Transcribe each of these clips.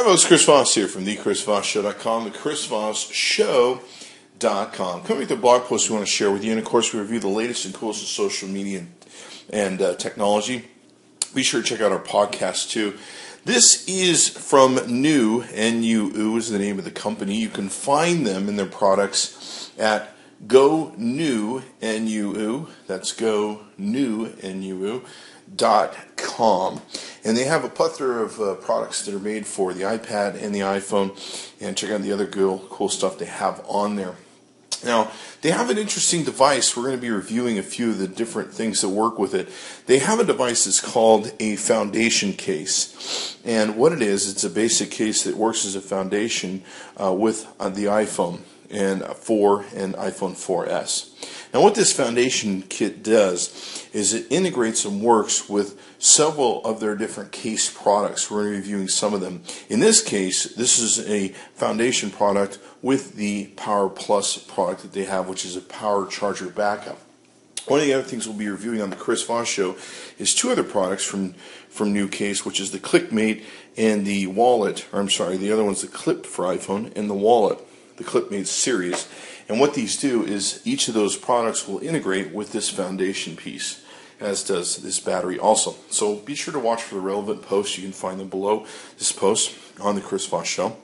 Hi folks, Chris Voss here from thechrisvossshow.com, thechrisvossshow.com. Coming with the blog post we want to share with you, and of course we review the latest and coolest in social media and technology. Be sure to check out our podcast too. This is from NUU, NUU is the name of the company. You can find them and their products at NUU, that's NUU.com. And they have a plethora of products that are made for the iPad and the iPhone. And check out the other cool stuff they have on there. Now, they have an interesting device. We're going to be reviewing a few of the different things that work with it. They have a device that's called a foundation case. And what it is, it's a basic case that works as a foundation with the iPhone and iPhone 4S. Now what this foundation kit does is it integrates and works with several of their different case products. We're reviewing some of them. In this case, this is a foundation product with the PowerPlus product that they have, which is a power charger backup. One of the other things we'll be reviewing on the Chris Voss Show is two other products from NUU Case, which is the ClickMate and the wallet, or I'm sorry, the other one's the Clip for iPhone and the wallet, the ClickMate series. And what these do is each of those products will integrate with this foundation piece, as does this battery also. So be sure to watch for the relevant posts. You can find them below this post on the Chris Voss Show.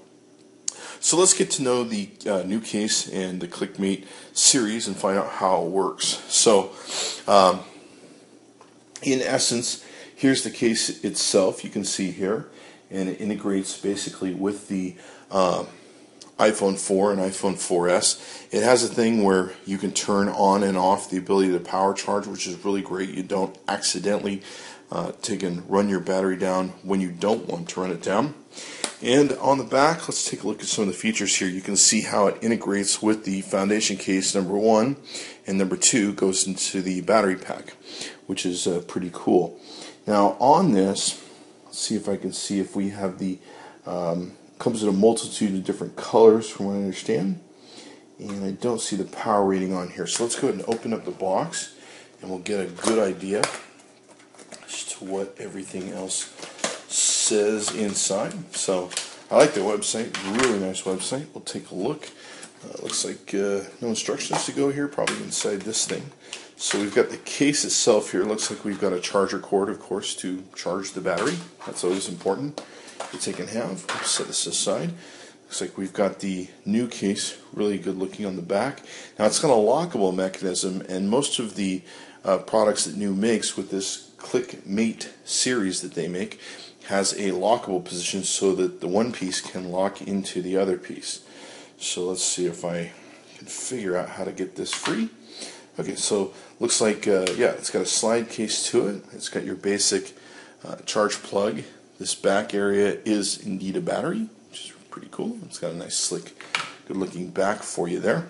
So let's get to know the NUU Case and the ClickMate series and find out how it works. So in essence, here's the case itself. You can see here, and it integrates basically with the iPhone 4 and iPhone 4S. It has a thing where you can turn on and off the ability to power charge, which is really great. You don't accidentally take and run your battery down when you don't want to run it down. And on the back, let's take a look at some of the features here. You can see how it integrates with the foundation case, number one, and number two goes into the battery pack, which is pretty cool. Now on this, let's see if I can see if we have the comes in a multitude of different colors from what I understand, and I don't see the power rating on here. So let's go ahead and open up the box and we'll get a good idea as to what everything else says inside. So I like their website, really nice website. We'll take a look. Looks like no instructions to go here, probably inside this thing. So we've got the case itself here. Looks like we've got a charger cord, of course, to charge the battery. That's always important to take and have. We'll set this aside. Looks like we've got the NUU Case, really good looking on the back. Now it's got a lockable mechanism, and most of the products that NUU makes with this ClickMate series that they make has a lockable position so that the one piece can lock into the other piece. So let's see if I can figure out how to get this free. Okay, so looks like, yeah, it's got a slide case to it. It's got your basic charge plug. This back area is indeed a battery, which is pretty cool. It's got a nice, slick, good-looking back for you there.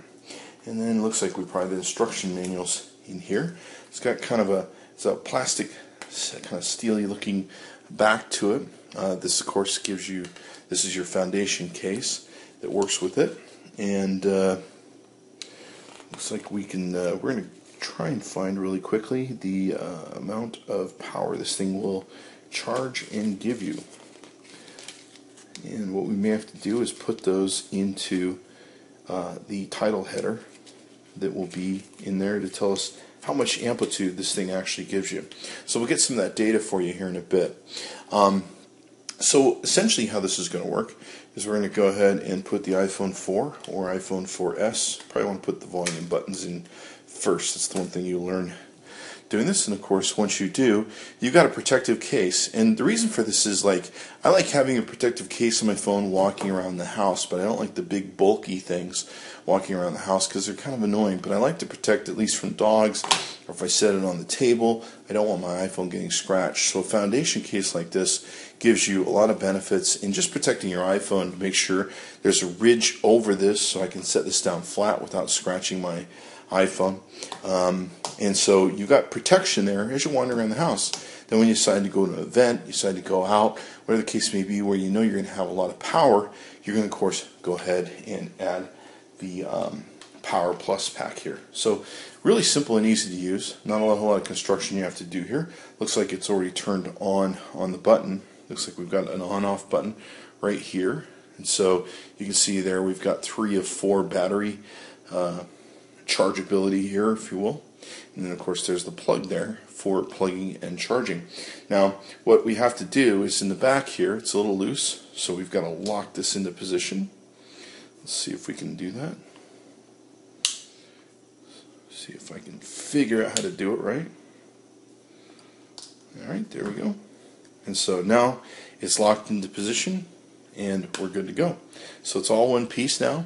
And then it looks like we probably have the instruction manuals in here. It's got kind of it's a plastic, kind of steely-looking back to it. This, of course, gives you, this is your foundation case that works with it. And looks like we can, we're going to try and find really quickly the amount of power this thing will charge and give you. And what we may have to do is put those into the title header that will be in there to tell us how much amplitude this thing actually gives you. So we'll get some of that data for you here in a bit. So essentially how this is going to work is we're going to go ahead and put the iPhone 4 or iPhone 4S. Probably want to put the volume buttons in first. That's the one thing you learn doing this. And of course, once you do, you've got a protective case. And the reason for this is, like, I like having a protective case on my phone walking around the house, but I don't like the big bulky things walking around the house because they're kind of annoying. But I like to protect, at least from dogs, or if I set it on the table, I don't want my iPhone getting scratched. So a foundation case like this gives you a lot of benefits in just protecting your iPhone to make sure there's a ridge over this so I can set this down flat without scratching my iPhone. And so you've got protection there as you wander around the house. Then when you decide to go to an event, you decide to go out, whatever the case may be, where you know you're going to have a lot of power, you're going to, of course, go ahead and add the PowerPlus pack here. So really simple and easy to use. Not a whole lot of construction you have to do here. Looks like it's already turned on the button. Looks like we've got an on-off button right here. And so you can see there we've got 3 of 4 battery chargeability here, if you will. And then of course there's the plug there for plugging and charging. Now what we have to do is in the back here, it's a little loose, so we've got to lock this into position. Let's see if we can do that. See if I can figure out how to do it right. Alright, there we go. And so now it's locked into position and we're good to go. So it's all one piece now,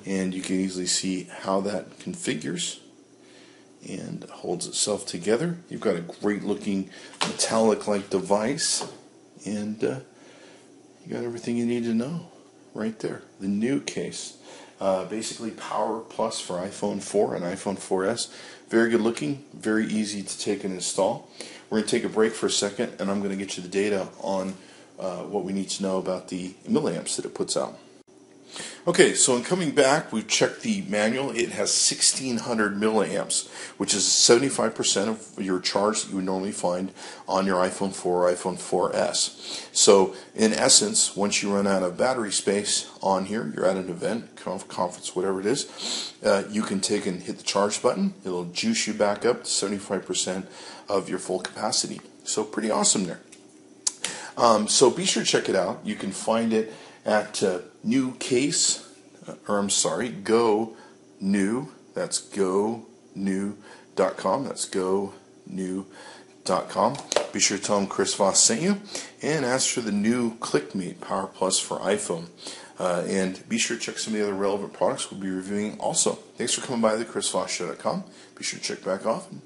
and you can easily see how that configures and holds itself together. You've got a great looking metallic like device, and you got everything you need to know right there. The NUU case, basically PowerPlus for iPhone 4 and iPhone 4S. Very good looking, very easy to take and install. We're going to take a break for a second, and I'm going to get you the data on what we need to know about the milliamps that it puts out. Okay, so in coming back, we've checked the manual. It has 1600 milliamps, which is 75% of your charge that you would normally find on your iPhone 4 or iPhone 4S. So in essence, once you run out of battery space on here, you're at an event, conference, whatever it is, you can take and hit the charge button. It'll juice you back up to 75% of your full capacity. So pretty awesome there. So be sure to check it out. You can find it at NUU case, Go NUU. That's GoNUU.com. That's GoNUU.com. Be sure to tell them Chris Voss sent you, and ask for the new ClickMate PowerPlus for iPhone. And be sure to check some of the other relevant products we'll be reviewing also. Thanks for coming by the ChrisVossShow.com. Be sure to check back often.